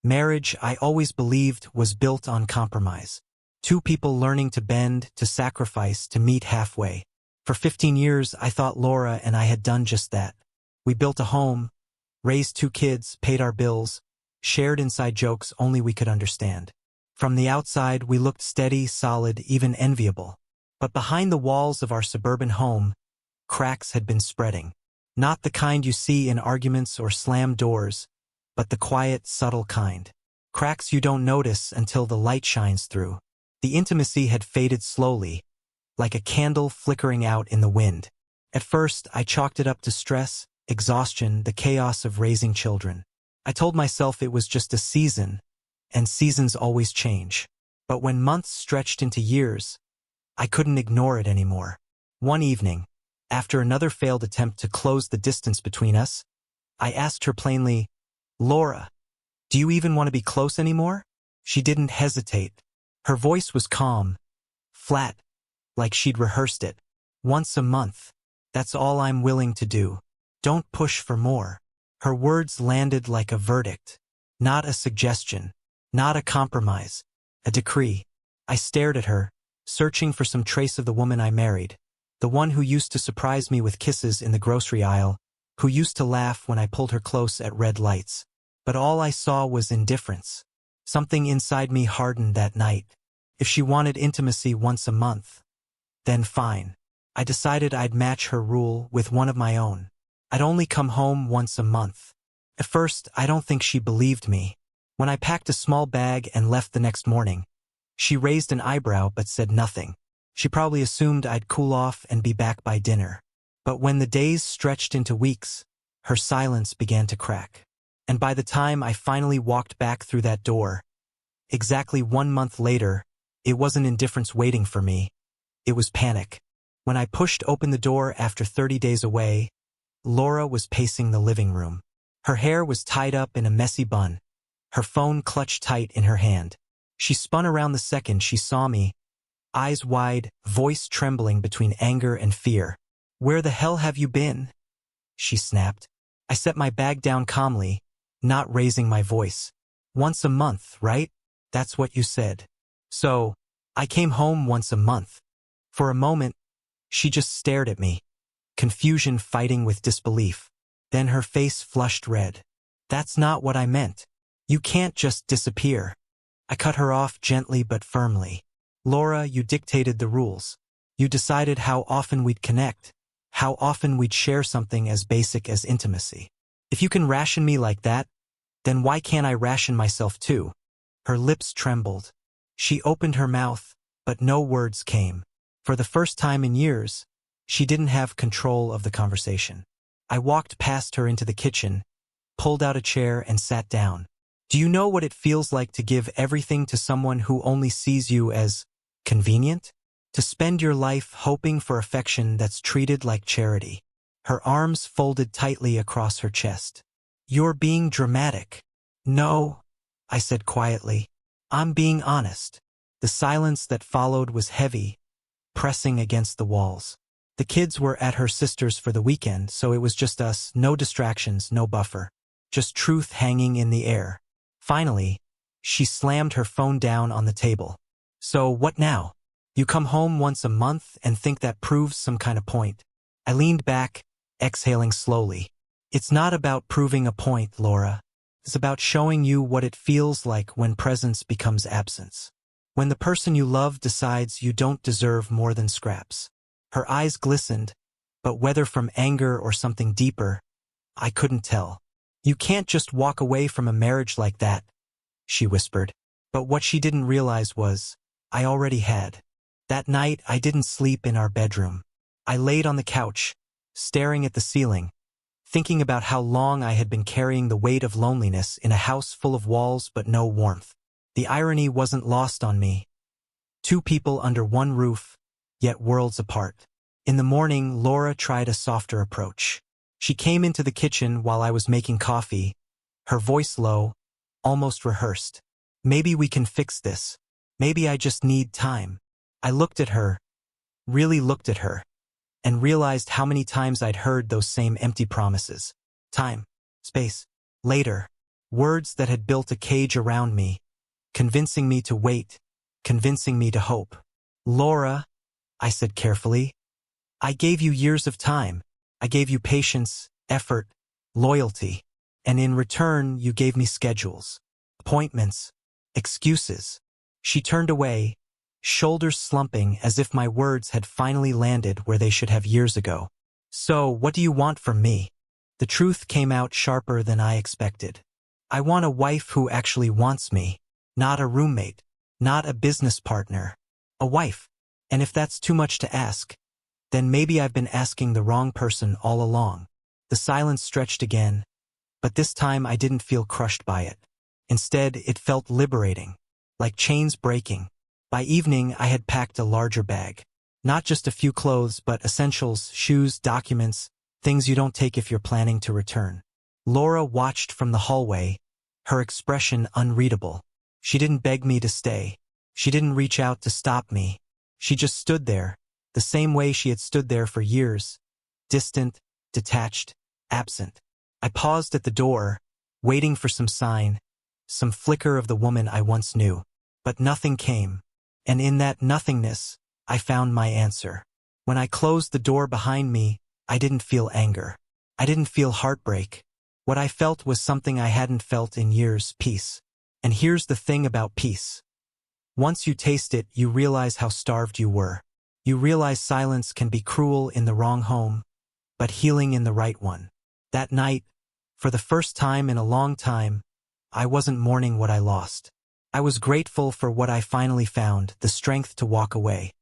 Marriage, I always believed, was built on compromise. Two people learning to bend, to sacrifice, to meet halfway. For 15 years, I thought Laura and I had done just that. We built a home, raised two kids, paid our bills, shared inside jokes only we could understand. From the outside, we looked steady, solid, even enviable. But behind the walls of our suburban home, cracks had been spreading. Not the kind you see in arguments or slammed doors, but the quiet, subtle kind. Cracks you don't notice until the light shines through. The intimacy had faded slowly, like a candle flickering out in the wind. At first, I chalked it up to stress, exhaustion, the chaos of raising children. I told myself it was just a season, and seasons always change. But when months stretched into years, I couldn't ignore it anymore. One evening, after another failed attempt to close the distance between us, I asked her plainly, "Laura, do you even want to be close anymore?" She didn't hesitate. Her voice was calm, flat, like she'd rehearsed it. "Once a month. That's all I'm willing to do. Don't push for more." Her words landed like a verdict. Not a suggestion. Not a compromise. A decree. I stared at her, searching for some trace of the woman I married. The one who used to surprise me with kisses in the grocery aisle, who used to laugh when I pulled her close at red lights. But all I saw was indifference. Something inside me hardened that night. If she wanted intimacy once a month, then fine. I decided I'd match her rule with one of my own. I'd only come home once a month. At first, I don't think she believed me. When I packed a small bag and left the next morning, she raised an eyebrow but said nothing. She probably assumed I'd cool off and be back by dinner. But when the days stretched into weeks, her silence began to crack. And by the time I finally walked back through that door, exactly 1 month later, it wasn't indifference waiting for me. It was panic. When I pushed open the door after 30 days away, Laura was pacing the living room. Her hair was tied up in a messy bun, her phone clutched tight in her hand. She spun around the second she saw me, eyes wide, voice trembling between anger and fear. "Where the hell have you been?" she snapped. I set my bag down calmly, not raising my voice. "Once a month, right? That's what you said." "So, I came home once a month." For a moment, she just stared at me, confusion fighting with disbelief. Then her face flushed red. "That's not what I meant. You can't just disappear." I cut her off gently but firmly. "Laura, you dictated the rules. You decided how often we'd connect, how often we'd share something as basic as intimacy. If you can ration me like that, then why can't I ration myself too?" Her lips trembled. She opened her mouth, but no words came. For the first time in years, she didn't have control of the conversation. I walked past her into the kitchen, pulled out a chair and sat down. "Do you know what it feels like to give everything to someone who only sees you as convenient? To spend your life hoping for affection that's treated like charity?" Her arms folded tightly across her chest. "You're being dramatic." "No," I said quietly. "I'm being honest." The silence that followed was heavy, pressing against the walls. The kids were at her sister's for the weekend, so it was just us, no distractions, no buffer. Just truth hanging in the air. Finally, she slammed her phone down on the table. "So what now? You come home once a month and think that proves some kind of point?" I leaned back, exhaling slowly. "It's not about proving a point, Laura. It's about showing you what it feels like when presence becomes absence. When the person you love decides you don't deserve more than scraps." Her eyes glistened, but whether from anger or something deeper, I couldn't tell. "You can't just walk away from a marriage like that," she whispered. But what she didn't realize was, I already had. That night, I didn't sleep in our bedroom. I laid on the couch, staring at the ceiling, thinking about how long I had been carrying the weight of loneliness in a house full of walls but no warmth. The irony wasn't lost on me. Two people under one roof, yet worlds apart. In the morning, Laura tried a softer approach. She came into the kitchen while I was making coffee, her voice low, almost rehearsed. "Maybe we can fix this. Maybe I just need time." I looked at her, really looked at her, and realized how many times I'd heard those same empty promises. Time, space, later. Words that had built a cage around me, convincing me to wait, convincing me to hope. Laura, I said carefully, I gave you years of time. I gave you patience, effort, loyalty. And in return, you gave me schedules, appointments, excuses. She turned away, shoulders slumping as if my words had finally landed where they should have years ago. So, what do you want from me? The truth came out sharper than I expected. I want a wife who actually wants me, not a roommate, not a business partner, a wife. And if that's too much to ask, then maybe I've been asking the wrong person all along. The silence stretched again, but this time I didn't feel crushed by it. Instead, it felt liberating, like chains breaking. By evening, I had packed a larger bag. Not just a few clothes, but essentials, shoes, documents, things you don't take if you're planning to return. Laura watched from the hallway, her expression unreadable. She didn't beg me to stay. She didn't reach out to stop me. She just stood there, the same way she had stood there for years, distant, detached, absent. I paused at the door, waiting for some sign, some flicker of the woman I once knew. But nothing came, and in that nothingness, I found my answer. When I closed the door behind me, I didn't feel anger. I didn't feel heartbreak. What I felt was something I hadn't felt in years, peace. And here's the thing about peace. Once you taste it, you realize how starved you were. You realize silence can be cruel in the wrong home, but healing in the right one. That night, for the first time in a long time, I wasn't mourning what I lost. I was grateful for what I finally found, the strength to walk away.